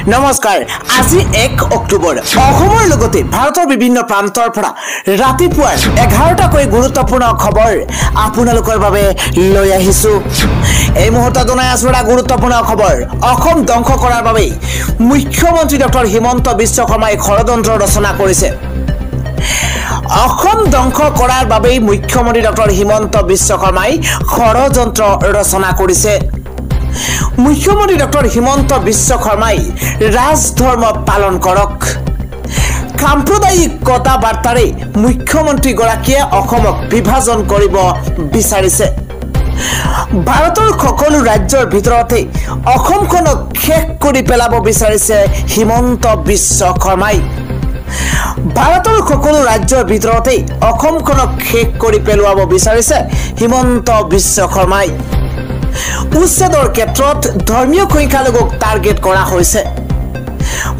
নমস্কাৰ আজি 1 অক্টোবৰ অসমৰ লগতে ভাৰতৰ বিভিন্ন প্ৰান্তৰ পৰা ৰাতিপুৱাৰ 11টাকৈ গুৰুত্বপূৰ্ণ খবৰ আপোনালোকৰ বাবে লৈ আহিছো এই মুহূৰ্তত জনাই আছো এটা গুৰুত্বপূৰ্ণ খবৰ অসম ধ্বংস কৰাৰ বাবে মুখ্যমন্ত্ৰী ডক্টৰ হিমন্ত বিশ্ব শৰ্মাই ষড়যন্ত্ৰ ৰচনা কৰিছে অসম ধ্বংস কৰাৰ বাবে মুখ্যমন্ত্ৰী ডক্টৰ হিমন্ত বিশ্ব শৰ্মাই ষড়যন্ত্ৰ ৰচনা কৰিছে মুখ্যমন্ত্ৰী ডক্টৰ হিমন্ত বিশ্ব শৰ্মাই ৰাজধৰ্ম পালন কৰক সাম্প্ৰদায়িকতা বাৰ্তাৰে মুখ্যমন্ত্ৰী গৰাকীয়ে অসমক বিভাজন কৰিব বিচাৰিছে ভাৰতৰ সকলো ৰাজ্যৰ ভিতৰতে অসমখনক শেষ কৰি পেলাব বিচাৰিছে হিমন্ত বিশ্ব শৰ্মাই ভাৰতৰ সকলো ৰাজ্যৰ ভিতৰতে অসমখনক শেষ কৰি পেলাব বিচাৰিছে হিমন্ত বিশ্ব শৰ্মাই উচ্ছেদৰ ক্ষেত্ৰত ধৰ্মীয় সংখ্যালঘুক টাৰ্গেট কৰা হৈছে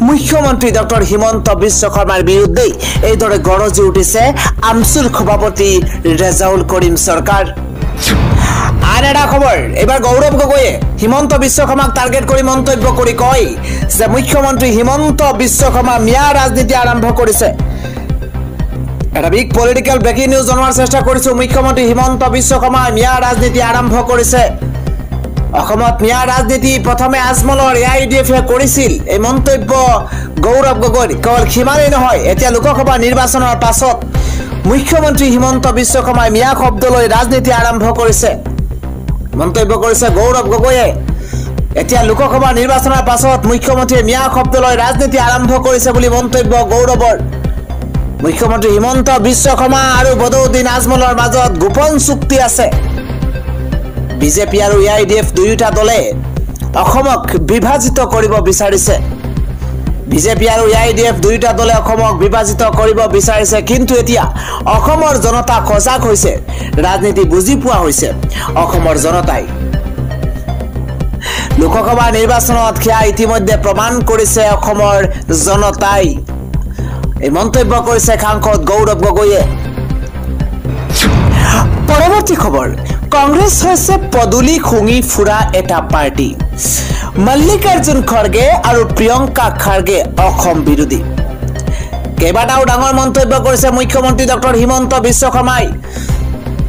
মুখ্যমন্ত্ৰী ডক্টৰ হিমন্ত বিশ্ব শৰ্মাৰ বিৰুদ্ধে এইদৰে গৰজি উঠিছে আমছুৰ সভাপতি ৰেজাউল কৰিম চৰকাৰ আন এটা খবৰ এবাৰ গৌৰৱ গগৈয়ে হিমন্ত বিশ্ব শৰ্মাক টাৰ্গেট কৰি মন্তব্য কৰি কয় যে মুখ্যমন্ত্ৰী হিমন্ত বিশ্ব শৰ্মা মিয়া ৰাজনীতি আৰম্ভ কৰিছে এটা বিগ পলিটিক্যাল ব্ৰেকিং নিউজ জনোৱাৰ চেষ্টা কৰিছো মুখ্যমন্ত্ৰী হিমন্ত বিশ্ব শৰ্মা মিয়া ৰাজনীতি আৰম্ভ কৰিছে অসমত মিয়া ৰাজনীতি প্ৰথমে আজমলৰ এআইডিএফে কৰিছিল এই মন্তব্য গৌৰৱ গগৈ কেৱল খিমানেই নহয় এতিয়া লোকসভা নিৰ্বাচনৰ পাছত মুখ্যমন্ত্ৰী হিমন্ত বিশ্ব শৰ্মাই মিয়া শব্দলৈ ৰাজনীতি আৰম্ভ কৰিছে মন্তব্য কৰিছে গৌৰৱ গগৈয়ে এতিয়া লোকসভা নিৰ্বাচনৰ পাছত মুখ্যমন্ত্ৰীয়ে মিয়া শব্দলৈ ৰাজনীতি আৰম্ভ কৰিছে বুলি মন্তব্য গৌৰৱৰ মুখ্যমন্ত্ৰী হিমন্ত বিশ্ব শৰ্মা আৰু বদৰুদ্দিন আজমলৰ মাজত গোপন চুক্তি আছে বিজেপি আৰু এআইডিএফ দুয়োটা দলে অসমক বিভাজিত কৰিব বিচাৰিছে বিজেপি আৰু এআইডিএফ দুয়োটা দলে অসমক বিভাজিত কৰিব বিচাৰিছে কিন্তু এতিয়া অসমৰ জনতা সজাগ হৈছে ৰাজনীতি বুজি পোৱা হৈছে অসমৰ জনতাই লোকসভা নিৰ্বাচনত খেয়া ইতিমধ্যে প্ৰমাণ কৰিছে অসমৰ জনতাই এই মন্তব্য কৰিছে সাংসদ গৌৰৱ গগৈয়ে পৰৱৰ্তী খবৰ কংগ্ৰেছ হৈছে পদুলি খুঙি ফুৰা এটা পাৰ্টি মল্লিকাৰ্জুন খৰ্গে আৰু প্ৰিয়ংকা খাৰ্গে অসম বিৰোধী কেইবাটাও ডাঙৰ মন্তব্য কৰিছে মুখ্যমন্ত্ৰী ডক্টৰ হিমন্ত বিশ্ব শৰ্মাই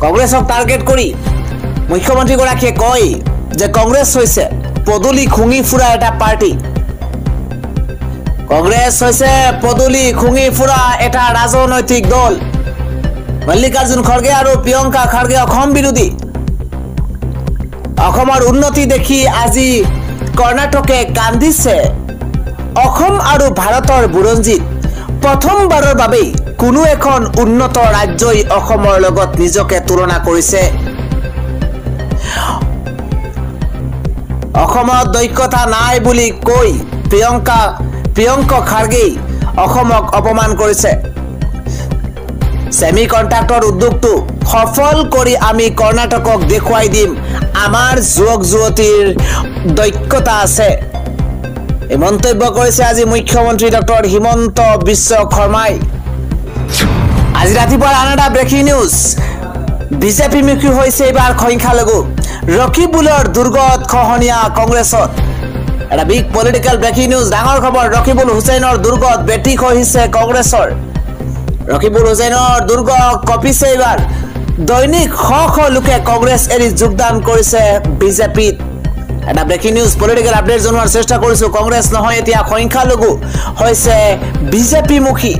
কংগ্ৰেছক টাৰ্গেট কৰি মুখ্যমন্ত্ৰী গৰাকীয়ে কয় যে কংগ্ৰেছ হৈছে পদুলি খুঙি ফুৰা এটা পাৰ্টি কংগ্ৰেছ হৈছে পদুলি খুঙি ফুৰা এটা ৰাজনৈতিক দল মল্লিকাৰ্জুন খৰ্গে আৰু প্ৰিয়ংকা খাৰ্গে অসম বিৰোধী অসমৰ উন্নতি দেখি আজি কৰ্ণাটকে কান্দিছে অসম আৰু ভাৰতৰ বুৰঞ্জীত প্ৰথমবাৰৰ বাবে কোনো এখন উন্নত ৰাজ্যই অসমৰ লগত নিজকে তুলনা কৰিছে অসমত দক্ষতা নাই বুলি কৈ প্ৰিয়ংকা খাৰ্গে অসমক অপমান কৰিছে সেমি কন্ট্ৰাক্টৰ উদ্যোগটো সফল কৰি আমি কৰ্ণাটকক দেখুৱাই দিম আমাৰ যুৱক যুৱতীৰ দক্ষতা আছে এই মন্তব্য কৰিছে আজি মুখ্যমন্ত্ৰী ডক্টৰ হিমন্ত বিশ্ব শৰ্মাই আজি ৰাতিপুৱাৰ আন এটা ব্ৰেকিং নিউজ বিজেপি মুখী হৈছে এবাৰ সংখ্যালঘু ৰকিবুলৰ দুৰ্গত খহনীয়া কংগ্ৰেছত এটা বিগ পলিটিক্যাল ব্ৰেকিং নিউজ ডাঙৰ খবৰ ৰকিবুল হুছেইনৰ দুৰ্গত বেটি খহিছে কংগ্ৰেছৰ ৰকিবুল হুছেইনৰ দুৰ্গ কপিছে এবাৰ দৈনিক শ লোকে কংগ্ৰেছ এৰি যোগদান কৰিছে বিজেপিত এটা ব্ৰেকিং নিউজ পলিটিক্যাল আপডেট জনোৱাৰ চেষ্টা কৰিছো কংগ্ৰেছ নহয় এতিয়া সংখ্যালঘু হৈছে বিজেপি মুখী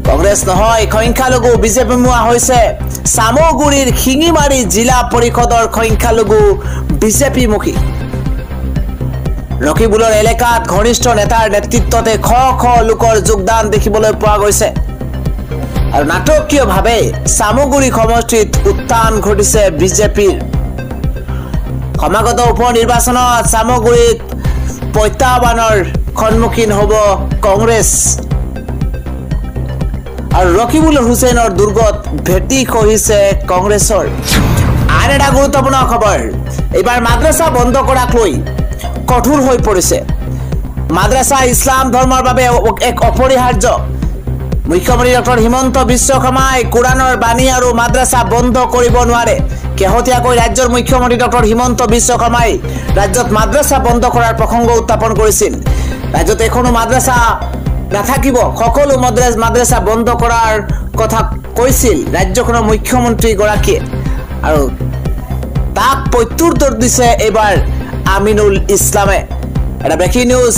কংগ্ৰেছ নহয় সংখ্যালঘু বিজেপি মুৱা হৈছে সামগুৰিৰ খিঙিমাৰী জিলা পৰিষদৰ সংখ্যালঘু বিজেপি মুখী ৰকিবুলৰ এলেকাত ঘনিষ্ঠ নেতাৰ নেতৃত্বতে শ লোকৰ যোগদান দেখিবলৈ পোৱা গৈছে আৰু নাটকীয়ভাৱে সামগুৰি সমষ্টিত উত্থান ঘটিছে বিজেপিৰ সমাগত উপ নিৰ্বাচনত সামগুৰিত প্ৰত্যাহ্বানৰ সন্মুখীন হ'ব কংগ্ৰেছ আৰু ৰকিবুল হুছেইনৰ দুৰ্গত ভেটি খহিছে কংগ্ৰেছৰ আন এটা গুৰুত্বপূৰ্ণ খবৰ এইবাৰ মাদ্ৰাছা বন্ধ কৰাক লৈ কঠোৰ হৈ পৰিছে মাদ্ৰাছা ইছলাম ধৰ্মৰ বাবে এক অপৰিহাৰ্য মুখ্যমন্ত্ৰী ডক্টৰ হিমন্ত বিশ্ব শৰ্মাই কুৰাণৰ বাণী আৰু মাদ্ৰাছা বন্ধ কৰিব নোৱাৰে শেহতীয়াকৈ ৰাজ্যৰ মুখ্যমন্ত্ৰী ডক্টৰ হিমন্ত বিশ্ব শৰ্মাই ৰাজ্যত মাদ্ৰাছা বন্ধ কৰাৰ প্ৰসংগ উত্থাপন কৰিছিল। ৰাজ্যত এখনো মাদ্ৰাছা নাথাকিব, সকলো মাদ্ৰাছা বন্ধ কৰাৰ কথা কৈছিল ৰাজ্যখনৰ মুখ্যমন্ত্ৰী গৰাকীয়ে। আৰু তাক প্ৰত্যুত্তৰ দিছে এইবাৰ আমিনুল ইছলামে। এটা ব্ৰেকিং নিউজ,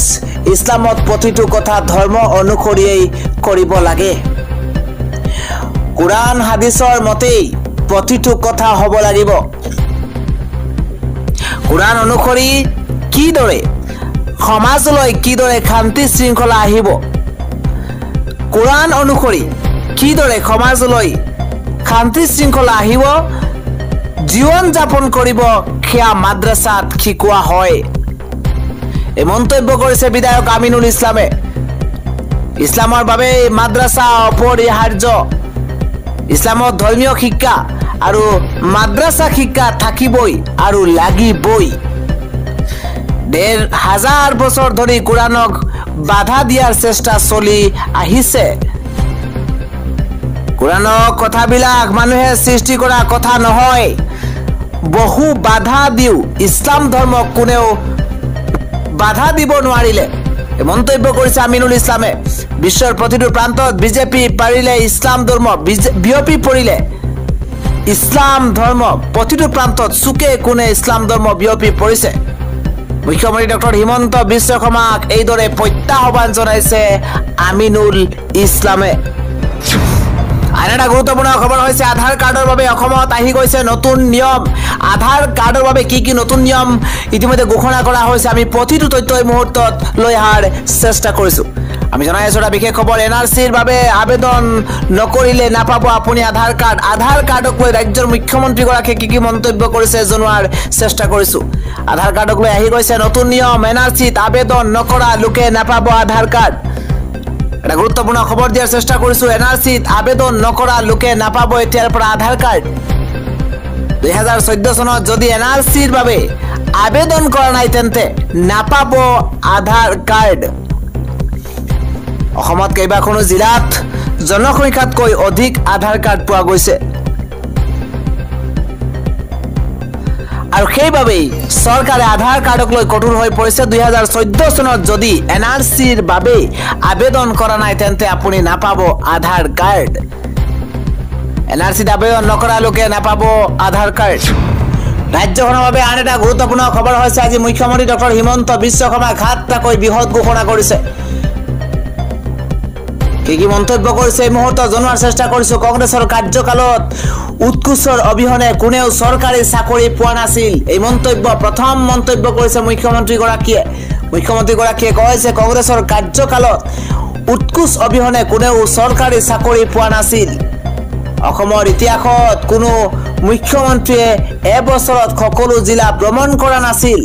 ইছলামত প্ৰতিটো কথা ধৰ্ম অনুসৰিয়েই কৰিব লাগে। কুৰাণ হাদিছৰ মতেই প্ৰতিটো কথা হ'ব লাগিব। কুৰাণ অনুসৰি কিদৰে সমাজলৈ কিদৰে শান্তি শৃংখলা আহিব, কুৰাণ অনুসৰি কিদৰে সমাজলৈ শান্তি শৃংখলা আহিব, জীৱন যাপন কৰিব, সেয়া মাদ্ৰাছাত শিকোৱা হয়। এই মন্তব্য কৰিছে বিধায়ক আমিনুল ইছলামে। ইছলামৰ বাবে মাদ্ৰাছা অপৰিহাৰ্য। ইছলামত ধৰ্মীয় শিক্ষা আৰু মাদ্ৰাছা শিক্ষা থাকিবই আৰু লাগিবই। ১,৫০০ বছৰ ধৰি কুৰাণক বাধা দিয়াৰ চেষ্টা চলি আহিছে। কুৰাণৰ কথাবিলাক মানুহে সৃষ্টি কৰা কথা নহয়, বহু বাধা দিও ইছলাম ধৰ্মক কোনেও বাধা দিব নোৱাৰিলে। মন্তব্য কৰিছে আমিনুল ইছলামে। বিশ্বৰ প্ৰতিটো প্ৰান্তত বিজেপি পাৰিলে ইছলাম ধৰ্ম বিয়পি পৰিলে। ইছলাম ধৰ্ম প্ৰতিটো প্ৰান্তত চুকে কোণে ইছলাম ধৰ্ম বিয়পি পৰিছে। মুখ্যমন্ত্ৰী ডক্টৰ হিমন্ত বিশ্ব শৰ্মাক এইদৰে প্ৰত্যাহ্বান জনাইছে আমিনুল ইছলামে। আন এটা গুৰুত্বপূৰ্ণ খবৰ হৈছে আধাৰ কাৰ্ডৰ বাবে অসমত আহি গৈছে নতুন নিয়ম। আধাৰ কাৰ্ডৰ বাবে কি কি নতুন নিয়ম ইতিমধ্যে ঘোষণা কৰা হৈছে, আমি প্ৰতিটো তথ্য এই মুহূৰ্তত লৈ অহাৰ চেষ্টা কৰিছো। আমি জনাই আছো এটা বিশেষ খবৰ, NRCৰ বাবে আবেদন নকৰিলে নাপাব আপুনি আধাৰ কাৰ্ড। আধাৰ কাৰ্ডক লৈ ৰাজ্যৰ মুখ্যমন্ত্ৰীগৰাকীয়ে কি কি মন্তব্য কৰিছে জনোৱাৰ চেষ্টা কৰিছো। আধাৰ কাৰ্ডক লৈ আহি গৈছে নতুন নিয়ম, NRCত আবেদন নকৰা লোকে নাপাব আধাৰ কাৰ্ড। এটা গুৰুত্বপূৰ্ণ খবৰ দিয়াৰ চেষ্টা কৰিছো, NRCত আবেদন নকৰা লোকে নাপাব এতিয়াৰ পৰা আধাৰ কাৰ্ড। ২০১৪ চনত যদি NRCৰ বাবে আবেদন কৰা নাই তেন্তে নাপাব আধাৰ কাৰ্ড। অসমত কেইবাখনো জিলাত জনসংখ্যাতকৈ অধিক আধাৰ কাৰ্ড পোৱা গৈছে আৰু সেইবাবেই চৰকাৰে আধাৰ কাৰ্ডক লৈ কঠোৰ হৈ পৰিছে। ২০১৪ চনত যদি NRCৰ বাবে আবেদন কৰা নাই তেন্তে আপুনি নাপাব আধাৰ কাৰ্ড। NRCত আবেদন নকৰা লোকে নাপাব আধাৰ কাৰ্ড। ৰাজ্যখনৰ বাবে আন এটা গুৰুত্বপূৰ্ণ খবৰ হৈছে আজি মুখ্যমন্ত্ৰী ডক্টৰ হিমন্ত বিশ্ব শৰ্মাই ঘাটটাকৈ বৃহৎ ঘোষণা কৰিছে। কি মন্তব্য কৰিছে এই মুহূৰ্তত জনোৱাৰ চেষ্টা কৰিছো। কংগ্ৰেছৰ কাৰ্যকালত উৎকোচৰ অবিহনে কোনেও চৰকাৰী চাকৰি পোৱা নাছিল। এই প্ৰথম মন্তব্য কৰিছে মুখ্যমন্ত্ৰীগৰাকীয়ে। মুখ্যমন্ত্ৰীগৰাকীয়ে কয় যে কংগ্ৰেছৰ কাৰ্যকালত উৎকোচ অবিহনে কোনেও চৰকাৰী চাকৰি পোৱা নাছিল। অসমৰ ইতিহাসত কোনো মুখ্যমন্ত্ৰীয়ে এবছৰত সকলো জিলা ভ্ৰমণ কৰা নাছিল।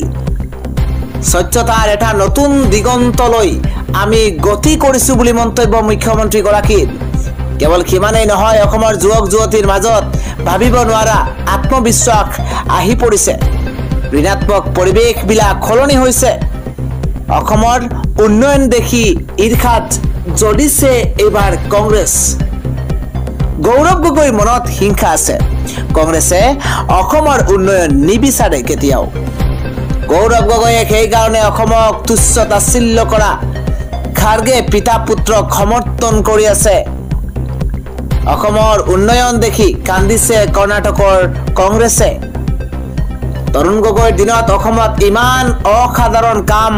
স্বচ্ছতাৰ এটা নতুন দিগন্তলৈ আমি গতি কৰিছো বুলি মন্তব্য মুখ্যমন্ত্ৰীগৰাকীৰ। কেৱল সিমানেই নহয়, অসমৰ যুৱক যুৱতীৰ মাজত ভাবিব নোৱাৰা আত্মবিশ্বাস আহি পৰিছে। ঋণাত্মক পৰিৱেশবিলাক সলনি হৈছে। অসমৰ উন্নয়ন দেখি ঈৰ্ষাত জ্বলিছে এইবাৰ কংগ্ৰেছ। গৌৰৱ গগৈৰ মনত হিংসা আছে। কংগ্ৰেছে অসমৰ উন্নয়ন নিবিচাৰে কেতিয়াও। গৌৰৱ গগৈয়ে সেইকাৰণে অসমক তুচ্ছ তাচ্ছিল্য কৰা খাৰ্গে পিতা পুত্ৰক সমৰ্থন কৰি আছে। অসমৰ উন্নয়ন দেখি কান্দিছে কৰ্ণাটকৰ কংগ্ৰেছে। তৰুণ গগৈৰ দিনত অসমত ইমান অসাধাৰণ কাম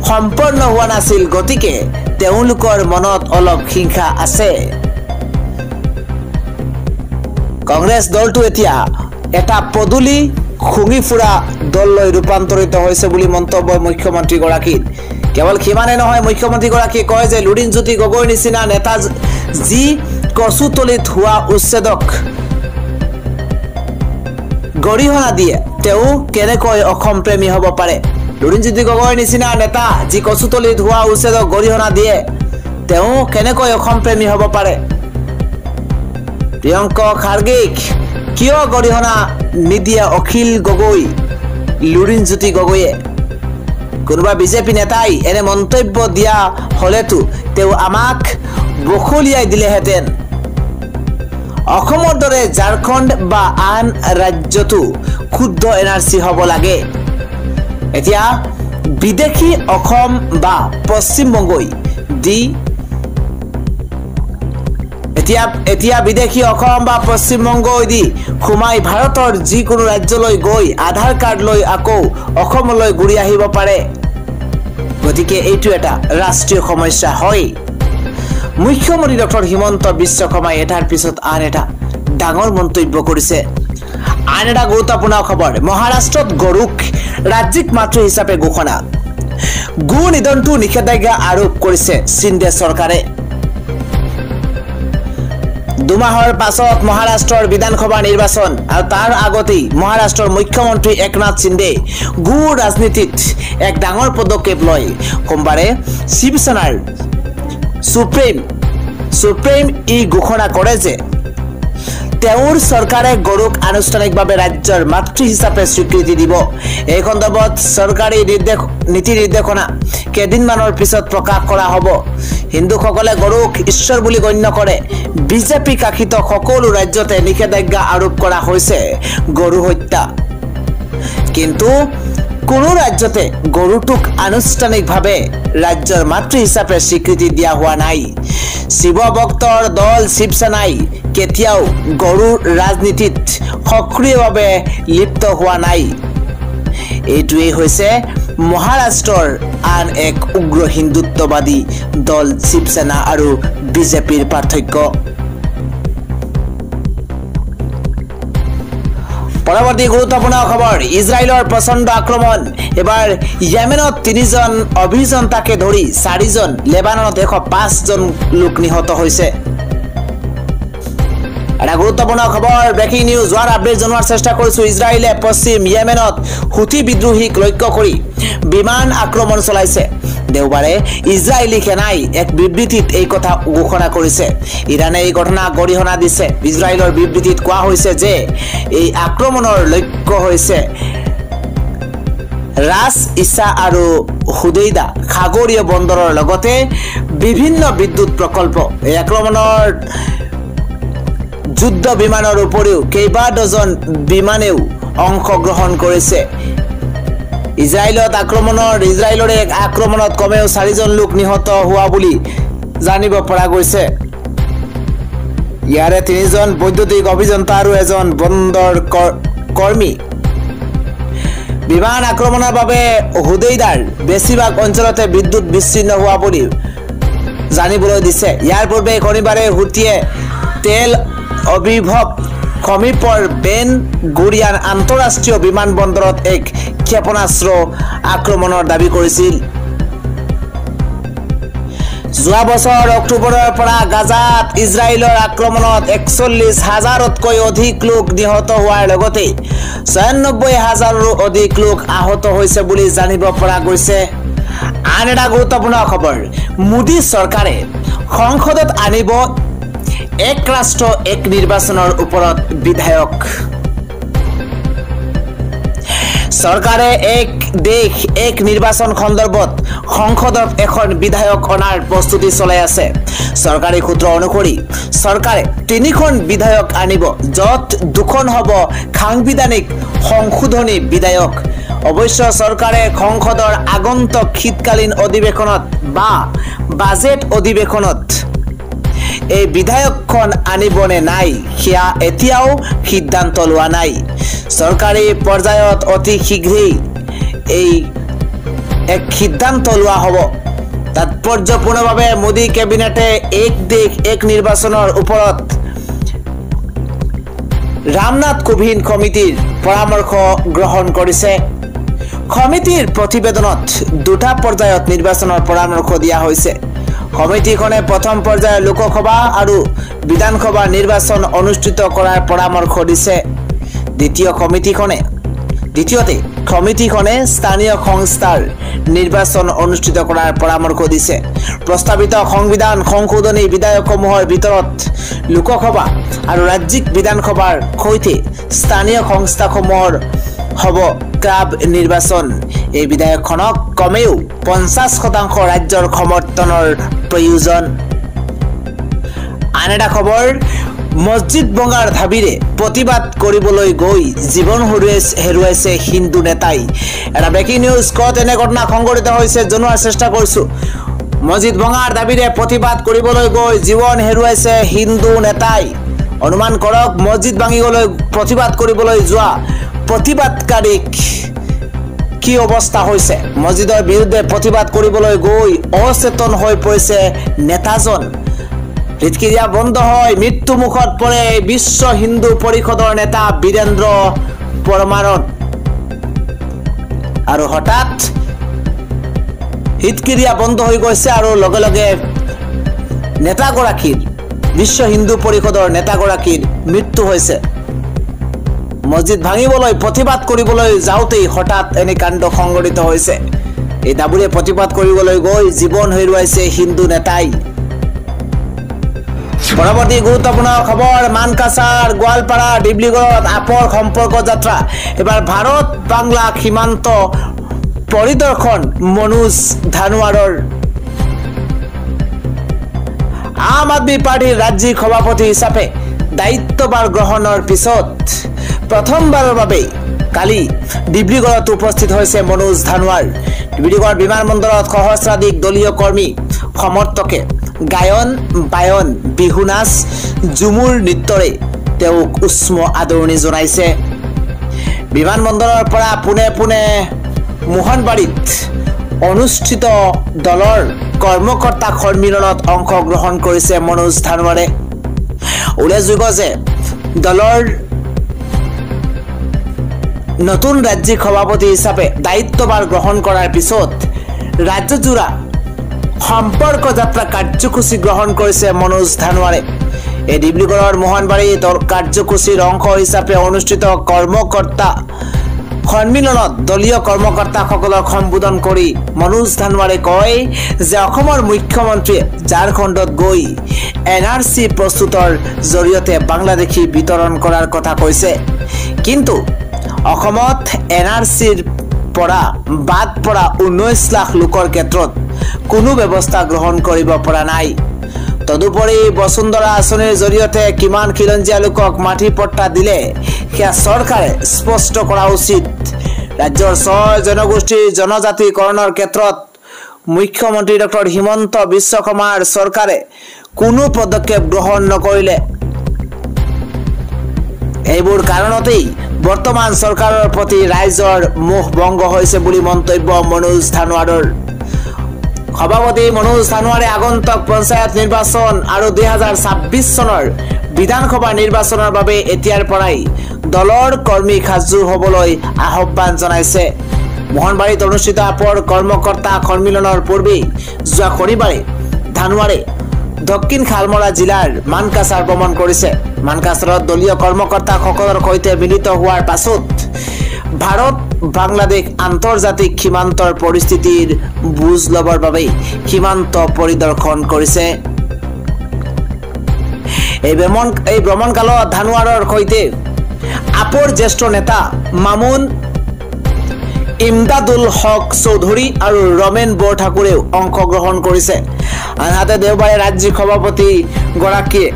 সম্পন্ন হোৱা নাছিল, গতিকে তেওঁলোকৰ মনত অলপ হিংসা আছে। কংগ্ৰেছ দলটো এতিয়া এটা পদূলি খুঙি ফুৰা দললৈ ৰূপান্তৰিত হৈছে বুলি মন্তব্য মুখ্যমন্ত্ৰীগৰাকীৰ। কেৱল সিমানে নহয়, মুখ্যমন্ত্ৰীগৰাকীয়ে কয় যে লুৰিণজ্যোতি গগৈৰ নিচিনা নেতা যি কচুতলিত হোৱা উচ্ছেদক গৰিহণা দিয়ে, তেওঁ কেনেকৈ অসম প্ৰেমী হ'ব পাৰে। লুৰিণজ্যোতি গগৈৰ নিচিনা নেতা যি কচুতলিত হোৱা উচ্ছেদক গৰিহণা দিয়ে, তেওঁ কেনেকৈ অসম প্ৰেমী হ'ব পাৰে। প্ৰিয়ংকা খাৰ্গেক কিয় গৰিহণা নিদিয়ে অখিল গগৈ, লুৰিণজ্যোতি গগৈয়ে? কোনোবা বিজেপি নেতাই এনে মন্তব্য দিয়া হলেতো তেওঁ আমাক বখলিয়াই দিলেহেঁতেন। অসমৰ দৰে ঝাৰখণ্ড বা আন ৰাজ্যতো ক্ষুদ্ৰ এনআৰচি হ'ব লাগে। এতিয়া বিদেশী অসম বা পশ্চিমবংগই দি এতিয়া বিদেশী অসম বা পশ্চিমবংগই দি সোমাই ভাৰতৰ যিকোনো ৰাজ্যলৈ গৈ আধাৰ কাৰ্ড লৈ আকৌ অসমলৈ ঘূৰি আহিব পাৰে। গতিকে এইটো এটা ৰাষ্ট্ৰীয় সমস্যা হয়। মুখ্যমন্ত্ৰী ডক্টৰ হিমন্ত বিশ্ব শৰ্মাই এটাৰ পিছত আন এটা ডাঙৰ মন্তব্য কৰিছে। আন এটা গুৰুত্বপূৰ্ণ খবৰ, মহাৰাষ্ট্ৰত গৰুক ৰাজ্যিক মাতৃ হিচাপে ঘোষণা। গো নিধনটো নিষেধাজ্ঞা আৰোপ কৰিছে শিন্দে চৰকাৰে। দুমাহৰ পাছত মহাৰাষ্ট্ৰৰ বিধানসভা নিৰ্বাচন আৰু তাৰ আগতেই মহাৰাষ্ট্ৰৰ মুখ্যমন্ত্ৰী একনাথ শিন্দে গো ৰাজনীতিত এক ডাঙৰ পদক্ষেপ লয়। সোমবাৰে শিৱসেনাৰ সুপ্ৰিম ঘোষণা কৰে যে তেওঁৰ চৰকাৰে গৰুক আনুষ্ঠানিকভাৱে ৰাজ্যৰ মাতৃ হিচাপে স্বীকৃতি দিব। এই সন্দৰ্ভত চৰকাৰী নীতি নিৰ্দেশনা কেইদিনমানৰ পিছত প্ৰকাশ কৰা হ'ব। হিন্দুসকলে গৰুক ঈশ্বৰ বুলি গণ্য কৰে। বিজেপি শাসিত সকলো ৰাজ্যতে নিষেধাজ্ঞা আৰোপ কৰা হৈছে গৰু হত্যা। কিন্তু কোনো ৰাজ্যতে গৰুটোক আনুষ্ঠানিকভাৱে ৰাজ্যৰ মাতৃ হিচাপে স্বীকৃতি দিয়া হোৱা নাই। শিৱ ভক্তৰ দল শিৱসেনাই কেতিয়াও গৰুৰ ৰাজনীতিত সক্ৰিয়ভাৱে লিপ্ত হোৱা নাই। এইটোৱেই হৈছে মহাৰাষ্ট্ৰৰ আন এক উগ্ৰ হিন্দুত্ববাদী দল শিৱসেনা আৰু বিজেপিৰ পাৰ্থক্য। পৰৱৰ্তী গুৰুত্বপূৰ্ণ খবৰ, ইজৰাইলৰ প্ৰচণ্ড আক্ৰমণ। এবাৰ য়েমেনত 3জন অভিযন্তাকে ধৰি 4জন, লেবাননত 105জন লোক নিহত হৈছে। এটা গুৰুত্বপূৰ্ণ খবৰ, ব্ৰেকিং নিউজ, হোৱাৰ আপডেট জনোৱাৰ চেষ্টা কৰিছো। ইজৰাইলে পশ্চিম য়েমেনত হুথি বিদ্ৰোহীক লক্ষ্য কৰি বিমান আক্ৰমণ চলাইছে। দেওবাৰে ইজৰাইলী সেনাই এক বিবৃতিত এই কথা ঘোষণা কৰিছে। ইৰাণে এই ঘটনা গৰিহণা দিছে। ইজৰাইলৰ বিবৃতিত কোৱা হৈছে যে এই আক্ৰমণৰ লক্ষ্য হৈছে ৰাছ ইছা আৰু হুদৈদা সাগৰীয় বন্দৰৰ লগতে বিভিন্ন বিদ্যুৎ প্ৰকল্প। এই আক্ৰমণৰ যুদ্ধ বিমানৰ উপৰিও কেইবা ডজন বিমানেও অংশগ্ৰহণ কৰিছে। ইজৰাইলৰে এক আক্ৰমণত কমেও 4জন লোক নিহত হোৱা বুলি জানিব পৰা গৈছে। ইয়াৰে 3জন বৈদ্যুতিক অভিযন্তা আৰু 1জন বন্দৰ কৰ্মী। বিমান আক্ৰমণৰ বাবে হুদৈদাৰ বেছিভাগ অঞ্চলতে বিদ্যুৎ বিচ্ছিন্ন হোৱা বুলি জানিবলৈ দিছে। ইয়াৰ পূৰ্বে শনিবাৰে হুথিয়ে তেল অভিভৱ সমীপৰ বেন গুৰিয়ান আন্তঃৰাষ্ট্ৰীয় বিমানবন্দৰত এক ক্ষেপণাস্ত্ৰ আক্ৰমণৰ দাবী কৰিছিল। যোৱা বছৰ অক্টোবৰৰ পৰা গাজাত ইজৰাইলৰ আক্ৰমণত 41,000তকৈ অধিক লোক নিহত হোৱাৰ লগতে 96,000ৰো অধিক লোক আহত হৈছে বুলি জানিব পৰা গৈছে। আন এটা গুৰুত্বপূৰ্ণ খবৰ, মোদী চৰকাৰে সংসদত আনিব এক ৰাষ্ট্ৰ এক নিৰ্বাচনৰ ওপৰত বিধায়ক। চৰকাৰে এক দেশ এক নিৰ্বাচন সন্দৰ্ভত সংসদত এখন বিধায়ক অনাৰ প্ৰস্তুতি চলাই আছে। চৰকাৰী সূত্ৰ অনুসৰি চৰকাৰে 3খন বিধায়ক আনিব, য'ত 2খন হ'ব সাংবিধানিক সংশোধনী বিধায়ক। অৱশ্যে চৰকাৰে সংসদৰ আগন্তুক শীতকালীন অধিৱেশনত বা বাজেট অধিৱেশনত এই বিধায়কখন আনিব নে নাই সেয়া এতিয়াও সিদ্ধান্ত লোৱা নাই। চৰকাৰী পৰ্যায়ত অতি শীঘ্ৰেই এক সিদ্ধান্ত লোৱা হ'ব। তাৎপৰ্যপূৰ্ণভাৱে মোদী কেবিনেটে এক দেশ এক নিৰ্বাচনৰ ওপৰত ৰামনাথ কোবিন্দ সমিতিৰ পৰামৰ্শ গ্ৰহণ কৰিছে। সমিতিৰ প্ৰতিবেদনত 2টা পৰ্যায়ত নিৰ্বাচনৰ পৰামৰ্শ দিয়া হৈছে। সমিতিখনে প্ৰথম পৰ্যায়ৰ লোকসভা আৰু বিধানসভা নিৰ্বাচন অনুষ্ঠিত কৰাৰ পৰামৰ্শ দিছে। দ্বিতীয়তে সমিতিখনে স্থানীয় সংস্থাৰ নিৰ্বাচন অনুষ্ঠিত কৰাৰ পৰামৰ্শ দিছে। প্ৰস্তাৱিত সংবিধান সংশোধনী বিধায়কসমূহৰ ভিতৰত লোকসভা আৰু ৰাজ্যিক বিধানসভাৰ সৈতে স্থানীয় সংস্থাসমূহৰ হ'ব ক্লাব নিৰ্বাচন। এই বিধায়কখনক কমেও 50% ৰাজ্যৰ সমৰ্থনৰ প্ৰয়োজন। আন এটা খবৰ, মছজিদ ভঙাৰ ধাবিৰে প্ৰতিবাদ কৰিবলৈ গৈ জীৱন হেৰুৱাইছে হিন্দু নেতাই। এটা ব্ৰেকিং নিউজ ক'ত এনে ঘটনা সংঘটিত হৈছে জনোৱাৰ চেষ্টা কৰিছো। মছজিদ ভঙাৰ দাবীৰে প্ৰতিবাদ কৰিবলৈ গৈ জীৱন হেৰুৱাইছে হিন্দু নেতাই। অনুমান কৰক মছজিদ ভাঙিবলৈ প্ৰতিবাদ কৰিবলৈ যোৱা প্ৰতিবাদকাৰীক কি অৱস্থা হৈছে। মছজিদৰ বিৰুদ্ধে প্ৰতিবাদ কৰিবলৈ গৈ অচেতন হৈ পৰিছে নেতাজন। হৃদক্ৰিয়া বন্ধ হৈ মৃত্যু মুখত পৰে বিশ্ব হিন্দু পৰিষদৰ নেতা বীৰেন্দ্ৰ পৰমাৰন। আৰু হঠাৎ হৃদক্ৰিয়া বন্ধ হৈ গৈছে আৰু লগে লগে নেতাগৰাকীৰ বিশ্ব হিন্দু পৰিষদৰ নেতাগৰাকীৰ মৃত্যু হৈছে। মছজিদ ভাঙিবলৈ প্ৰতিবাদ কৰিবলৈ যাওঁতেই হঠাৎ এনে কাণ্ড সংঘটিত হৈছে। এই দাবীৰে প্ৰতিবাদ কৰিবলৈ গৈ জীৱন হেৰুৱাইছে হিন্দু নেতাই। পৰৱৰ্তী গুৰুত্বপূৰ্ণ খবৰ মানকাছাৰ গোৱালপাৰা ডিব্ৰুগড়ত আপৰ সম্পৰ্ক যাত্ৰা। এবাৰ ভাৰত বাংলা সীমান্ত পৰিদৰ্শন মনোজ ধানোৱাৰৰ। আম আদমি পাৰ্টিৰ ৰাজ্যিক সভাপতি হিচাপে দায়িত্বভাৰ গ্ৰহণৰ পিছত প্ৰথমবাৰৰ বাবে কালি ডিব্ৰুগড়ত উপস্থিত হৈছে মনোজ ধানোৱাৰ। ডিব্ৰুগড় বিমানবন্দৰত সহস্ৰাধিক দলীয় কৰ্মী সমৰ্থকে গায়ন বায়ন বিহু নাচ ঝুমুৰ নৃত্যৰে তেওঁক উষ্ম আদৰণি জনাইছে। বিমানবন্দৰৰ পৰা পোনে পোনে মোহনবাৰীত অনুষ্ঠিত দলৰ কৰ্মকৰ্তা সন্মিলনত অংশগ্ৰহণ কৰিছে মনোজ ধানোৱাৰে। উল্লেখযোগ্য যে দলৰ নতুন ৰাজ্যিক সভাপতি হিচাপে দায়িত্বভাৰ গ্ৰহণ কৰাৰ পিছত ৰাজ্যজোৰা সম্পৰ্ক যাত্ৰা কাৰ্যসূচী গ্ৰহণ কৰিছে মনোজ ধানোৱাৰে। এই ডিব্ৰুগড়ৰ মোহনবাৰীত কাৰ্যসূচীৰ অংশ হিচাপে অনুষ্ঠিত কৰ্মকৰ্তা সন্মিলনত দলীয় কৰ্মকৰ্তাসকলক সম্বোধন কৰি মনোজ ধানোৱাৰে কয় যে অসমৰ মুখ্যমন্ত্ৰীয়ে ঝাৰখণ্ডত গৈ NRC প্ৰস্তুতৰ জৰিয়তে বাংলাদেশী বিতৰণ কৰাৰ কথা কৈছে, কিন্তু অসমত NRCৰ পৰা বাদ পৰা 19 লাখ লোকৰ ক্ষেত্ৰত কোনো ব্যৱস্থা গ্ৰহণ কৰিব পৰা নাই। তদুপৰি বসুন্ধৰা আঁচনিৰ জৰিয়তে কিমান খিলঞ্জীয়া লোকক মাটি পট্টা দিলে সেয়া চৰকাৰে স্পষ্ট কৰা উচিত। ৰাজ্যৰ 6 জনগোষ্ঠীৰ জনজাতিকৰণৰ ক্ষেত্ৰত মুখ্যমন্ত্ৰী ডক্টৰ হিমন্ত বিশ্ব শৰ্মাৰ চৰকাৰে কোনো পদক্ষেপ গ্ৰহণ নকৰিলে। এইবোৰ কাৰণতেই বৰ্তমান চৰকাৰৰ প্ৰতি ৰাইজৰ মোহ ভংগ হৈছে বুলি মন্তব্য মনোজ ধানোৱাৰৰ। সভাপতি মনোজ ধানোৱাৰে আগন্তুক পঞ্চায়ত নিৰ্বাচন আৰু 2026 চনৰ বিধানসভা নিৰ্বাচনৰ বাবে এতিয়াৰ পৰাই দলৰ কৰ্মী সাজু হ'বলৈ আহ্বান জনাইছে। মোহনবাৰীত অনুষ্ঠিত আপৰ কৰ্মকৰ্তা সন্মিলনৰ পূৰ্বে যোৱা শনিবাৰে ধানোৱাৰে দক্ষিণ শালমৰা জিলাৰ মানকাছাৰ ভ্ৰমণ কৰিছে। মানকাছাৰত দলীয় কৰ্মকৰ্তাসকলৰ সৈতে মিলিত হোৱাৰ পাছত ভাৰত বাংলাদেশ আন্তৰ্জাতিক সীমান্তৰ পৰিস্থিতিৰ বুজ ল'বৰ বাবে সীমান্ত পৰিদৰ্শন কৰিছে। এই ভ্ৰমণকালত ধানোৱাৰৰ সৈতে আপৰ জ্যেষ্ঠ নেতা মামুন ইমদাদুল হক চৌধুৰী আৰু ৰমেন বৰঠাকুৰেও অংশগ্ৰহণ কৰিছে। আনহাতে দেওবাৰে ৰাজ্যিক সভাপতি গৰাকীয়ে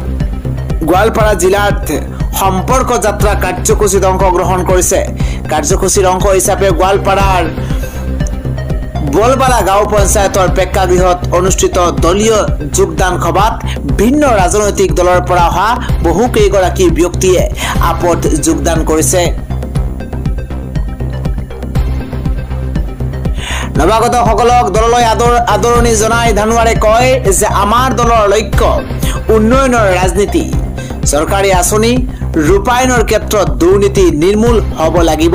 গোৱালপাৰা জিলাত সম্পৰ্ক যাত্ৰা কাৰ্যসূচীত অংশগ্ৰহণ কৰিছে। কাৰ্যসূচীৰ অংশ হিচাপে গোৱালপাৰাৰ বলবালা গাঁও পঞ্চায়তৰ প্ৰেক্ষাগৃহত অনুষ্ঠিত দলীয় যোগদান সভাত ভিন্ন ৰাজনৈতিক দলৰ পৰা অহা বহু কেইগৰাকী ব্যক্তিয়ে আপত যোগদান কৰিছে। নৱাগতসকলক দললৈ আদৰণি জনাই ধানোৱাৰে কয় যে আমাৰ দলৰ লক্ষ্য উন্নয়নৰ ৰাজনীতি, চৰকাৰী আঁচনি ৰূপায়ণৰ ক্ষেত্ৰত দুৰ্নীতি নিৰ্মূল হ'ব লাগিব।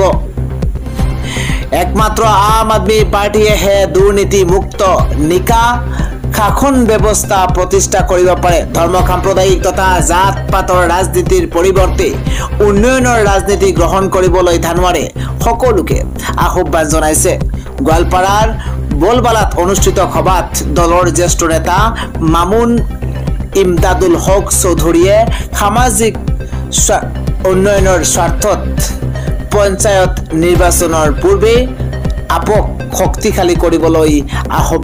একমাত্ৰ আম আদমি পাৰ্টীয়েহে দুৰ্নীতি মুক্ত নিকা শাসন ব্যৱস্থা প্ৰতিষ্ঠা কৰিব পাৰে। ধৰ্ম সাম্প্ৰদায়িক তথা জাত পাতৰ ৰাজনীতিৰ পৰিৱৰ্তে উন্নয়নৰ ৰাজনীতি গ্ৰহণ কৰিবলৈ ধানোৱাৰে সকলোকে আহ্বান জনাইছে। গোৱালপাৰাৰ বলবালাত অনুষ্ঠিত সভাত দলৰ জ্যেষ্ঠ নেতা মামুন ইমদাদুল হক চৌধুৰীয়ে সামাজিক উন্নয়নৰ স্বাৰ্থত পঞ্চায়ত নিৰ্বাচনৰ পূৰ্বে আপক শক্তিশালী কৰিবলৈ আহ্বান